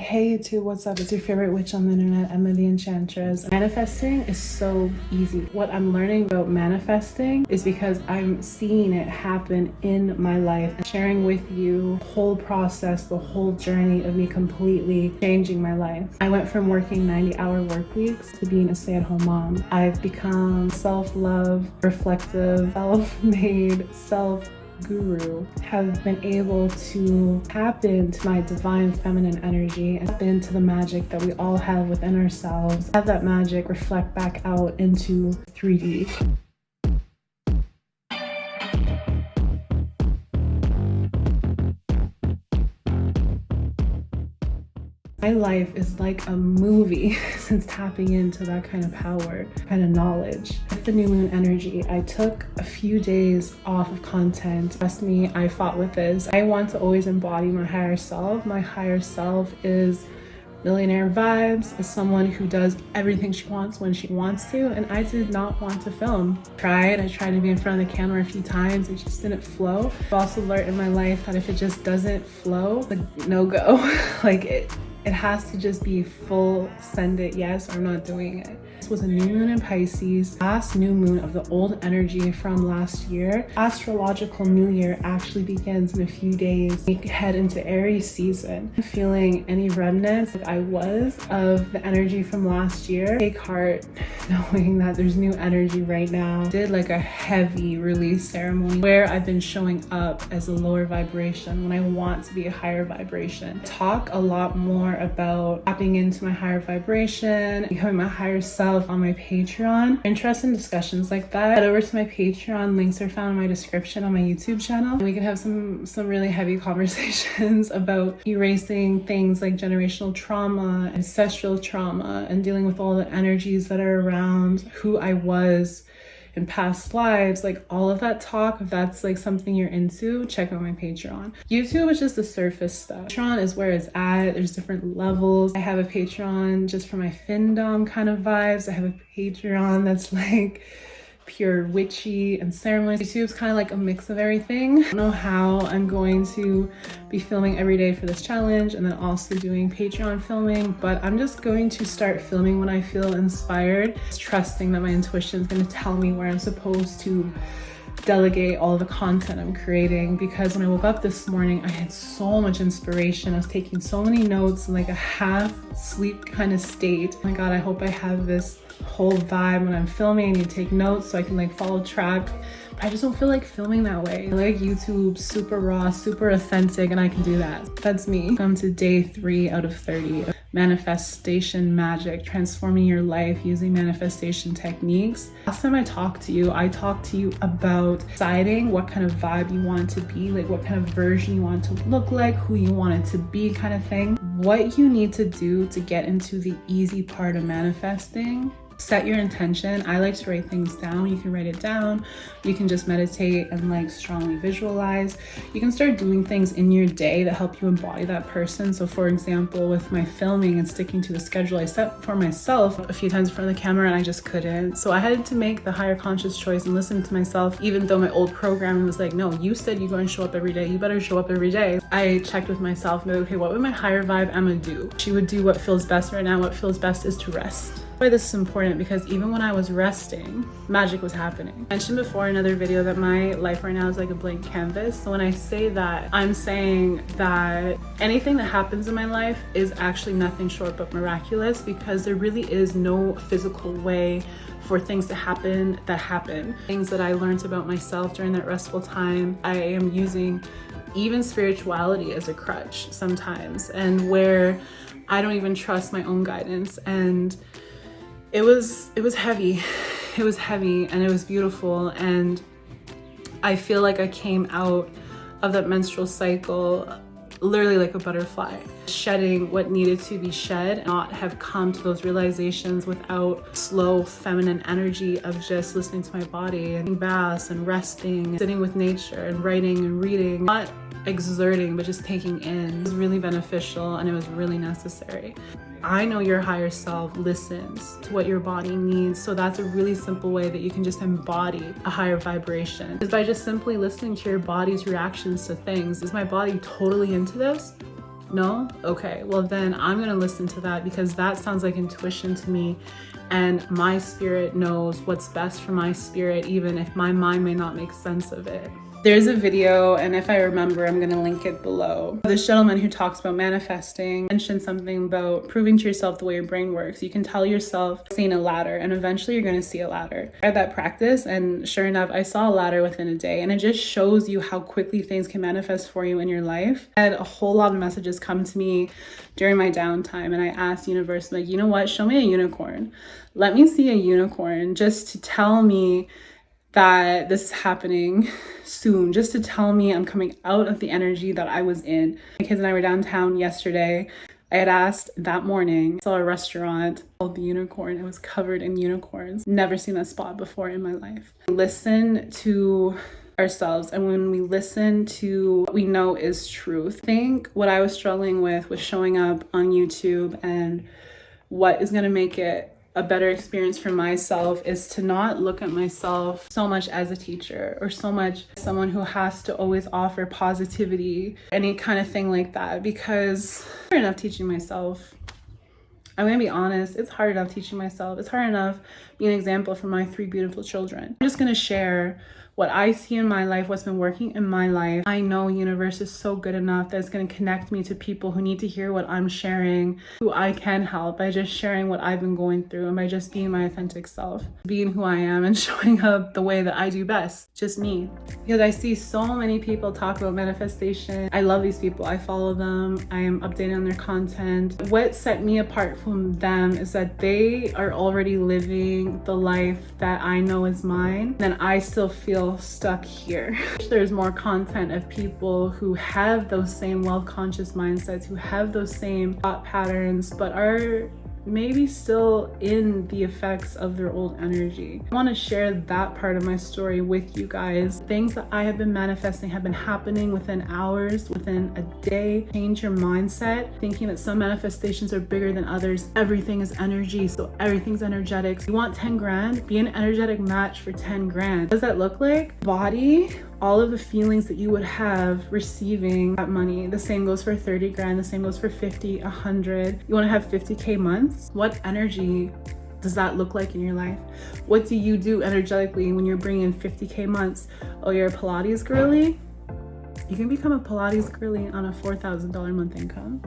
Hey YouTube, what's up? It's your favorite witch on the internet, Emma the Enchantress. Manifesting is so easy. What I'm learning about manifesting is because I'm seeing it happen in my life and sharing with you the whole process, the whole journey of me completely changing my life. I went from working 90-hour work weeks to being a stay-at-home mom. I've become self-love, reflective, self-made, guru, have been able to tap into my divine feminine energy and tap into the magic that we all have within ourselves, have that magic reflect back out into 3D. My life is like a movie since tapping into that kind of power, kind of knowledge. With the new moon energy, I took a few days off of content. Trust me, I fought with this. I want to always embody my higher self. My higher self is millionaire vibes, is someone who does everything she wants when she wants to, and I did not want to film. I tried to be in front of the camera a few times, it just didn't flow. I've also learned in my life that if it just doesn't flow, like no go. Like it has to just be full send it yes, or I'm not doing it. This was a new moon in Pisces, last new moon of the old energy from last year. Astrological new year actually begins in a few days. We head into Aries season. I'm feeling any remnants like I was of the energy from last year. Take heart knowing that there's new energy right now. Did like a heavy release ceremony where I've been showing up as a lower vibration when I want to be a higher vibration. Talk a lot more about tapping into my higher vibration, becoming my higher self on my Patreon. Interested in discussions like that, head over to my Patreon. Links are found in my description on my YouTube channel. We can have some really heavy conversations about erasing things like generational trauma, ancestral trauma, and dealing with all the energies that are around who I was in past lives, like all of that talk. If that's like something you're into, check out my Patreon. YouTube is just the surface stuff. Patreon is where it's at. There's different levels. I have a Patreon just for my findom kind of vibes. I have a Patreon that's like pure witchy and ceremonies. YouTube's kind of like a mix of everything. I don't know how I'm going to be filming every day for this challenge and then also doing Patreon filming, but I'm just going to start filming when I feel inspired, just trusting that my intuition is going to tell me where I'm supposed to delegate all the content I'm creating. Because when I woke up this morning, I had so much inspiration. I was taking so many notes in like a half sleep kind of state. Oh my god, I hope I have this whole vibe when I'm filming. I need to take notes so I can like follow track. But I just don't feel like filming that way. I like YouTube super raw, super authentic, and I can do that. That's me. Come to day 3 out of 30 of manifestation magic, transforming your life using manifestation techniques. Last time I talked to you about deciding what kind of vibe you want to be, like what kind of version you want to look like, who you want it to be kind of thing. What you need to do to get into the easy part of manifesting. Set your intention. I like to write things down. You can write it down. You can just meditate and like strongly visualize. You can start doing things in your day that help you embody that person. So for example, with my filming and sticking to the schedule I set for myself a few times in front of the camera, and I just couldn't. So I had to make the higher conscious choice and listen to myself, even though my old programming was like, no, you said you're going to show up every day. You better show up every day. I checked with myself and be like, okay, what would my higher vibe Emma do? She would do what feels best right now. What feels best is to rest. Why this is important, because even when I was resting, magic was happening. I mentioned before in another video that my life right now is like a blank canvas. So when I say that, I'm saying that anything that happens in my life is actually nothing short but miraculous, because there really is no physical way for things to happen that happen. Things that I learned about myself during that restful time, I am using even spirituality as a crutch sometimes, and where I don't even trust my own guidance. And it was heavy. It was heavy and it was beautiful. And I feel like I came out of that menstrual cycle literally like a butterfly, shedding what needed to be shed, not have come to those realizations without slow feminine energy of just listening to my body and baths and resting, sitting with nature and writing and reading, not exerting but just taking in. It was really beneficial and it was really necessary. I know your higher self listens to what your body needs, so that's a really simple way that you can just embody a higher vibration, is by just simply listening to your body's reactions to things. Is my body totally into this? No? Okay, well then I'm gonna listen to that, because that sounds like intuition to me, and my spirit knows what's best for my spirit, even if my mind may not make sense of it. There's a video, and if I remember, I'm gonna link it below. This gentleman who talks about manifesting mentioned something about proving to yourself the way your brain works. You can tell yourself seeing a ladder, and eventually you're gonna see a ladder. I had that practice, and sure enough, I saw a ladder within a day, and it just shows you how quickly things can manifest for you in your life. I had a whole lot of messages come to me during my downtime, and I asked the universe, like, you know what, show me a unicorn. Let me see a unicorn, just to tell me that this is happening soon, just to tell me I'm coming out of the energy that I was in. My kids and I were downtown yesterday. I had asked that morning, saw a restaurant called The Unicorn. It was covered in unicorns. Never seen that spot before in my life. Listen to ourselves, and when we listen to what we know is truth. I think what I was struggling with was showing up on YouTube, and what is going to make it a better experience for myself is to not look at myself so much as a teacher, or so much as someone who has to always offer positivity, any kind of thing like that, because it's hard enough teaching myself. I'm gonna be honest, it's hard enough teaching myself. It's hard enough being an example for my 3 beautiful children. I'm just gonna share what I see in my life, what's been working in my life. I know universe is so good enough that it's going to connect me to people who need to hear what I'm sharing, who I can help by just sharing what I've been going through, and by just being my authentic self, being who I am and showing up the way that I do best, just me. Because I see so many people talk about manifestation. I love these people. I follow them. I am updated on their content. What set me apart from them is that they are already living the life that I know is mine, and I still feel stuck here. There's more content of people who have those same wealth conscious mindsets, who have those same thought patterns, but are maybe still in the effects of their old energy. I want to share that part of my story with you guys. Things that I have been manifesting have been happening within hours, within a day. Change your mindset, thinking that some manifestations are bigger than others. Everything is energy, so everything's energetic. You want 10 grand? Be an energetic match for 10 grand. What does that look like? Body, all of the feelings that you would have receiving that money. The same goes for 30 grand, the same goes for 50, 100. You want to have 50K months? What energy does that look like in your life? What do you do energetically when you're bringing 50K months? Oh, you're a Pilates girly? You can become a Pilates girly on a $4,000 a month income.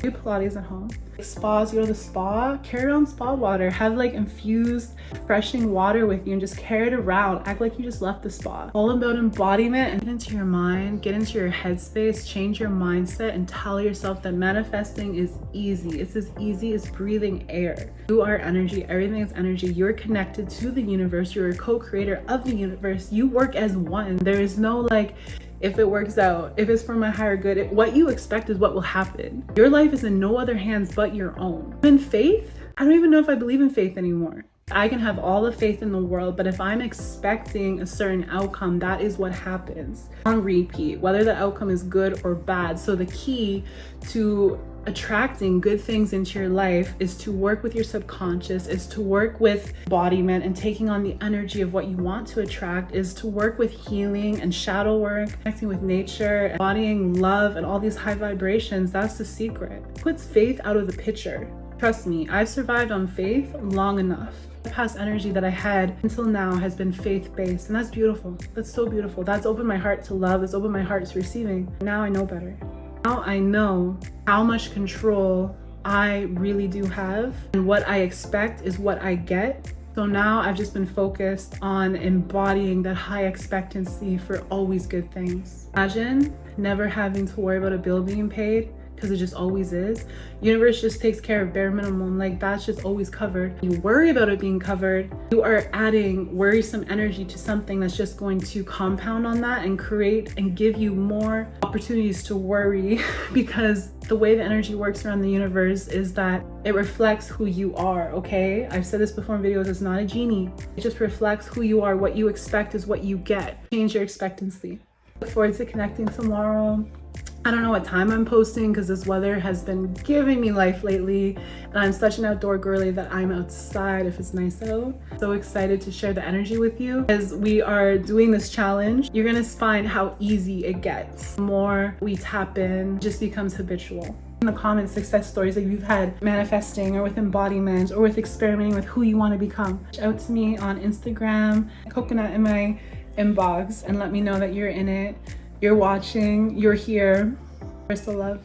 Do Pilates at home. Spas, you go to the spa, carry around spa water, have like infused refreshing water with you and just carry it around, act like you just left the spa. All about embodiment, and get into your mind, get into your headspace, change your mindset, and tell yourself that manifesting is easy. It's as easy as breathing air. You are energy, everything is energy. You're connected to the universe, you're a co-creator of the universe. You work as one. There is no like, if it works out, if it's for my higher good, what you expect is what will happen. Your life is in no other hands but your own. In faith, I don't even know if I believe in faith anymore. I can have all the faith in the world, but if I'm expecting a certain outcome, that is what happens on repeat, whether the outcome is good or bad. So the key to attracting good things into your life is to work with your subconscious, is to work with embodiment and taking on the energy of what you want to attract, is to work with healing and shadow work, connecting with nature, embodying love and all these high vibrations. That's the secret. It puts faith out of the picture. Trust me, I've survived on faith long enough. The past energy that I had until now has been faith-based, and that's beautiful. That's so beautiful. That's opened my heart to love. That's opened my heart to receiving. Now I know better. Now I know how much control I really do have, and what I expect is what I get. So now I've just been focused on embodying that high expectancy for always good things. Imagine never having to worry about a bill being paid, because it just always is. Universe just takes care of bare minimum, like that's just always covered. You worry about it being covered, you are adding worrisome energy to something that's just going to compound on that and create and give you more opportunities to worry because the way the energy works around the universe is that it reflects who you are, okay? I've said this before in videos, it's not a genie. It just reflects who you are. What you expect is what you get. Change your expectancy. Look forward to connecting tomorrow. I don't know what time I'm posting because this weather has been giving me life lately, and I'm such an outdoor girly that I'm outside if it's nice out. So excited to share the energy with you as we are doing this challenge. You're gonna find how easy it gets. The more we tap in, it just becomes habitual. In the comments, success stories that you've had manifesting or with embodiment or with experimenting with who you want to become. Reach out to me on Instagram, coconut in my inbox, and let me know that you're in it, you're watching, you're here. Crystal love.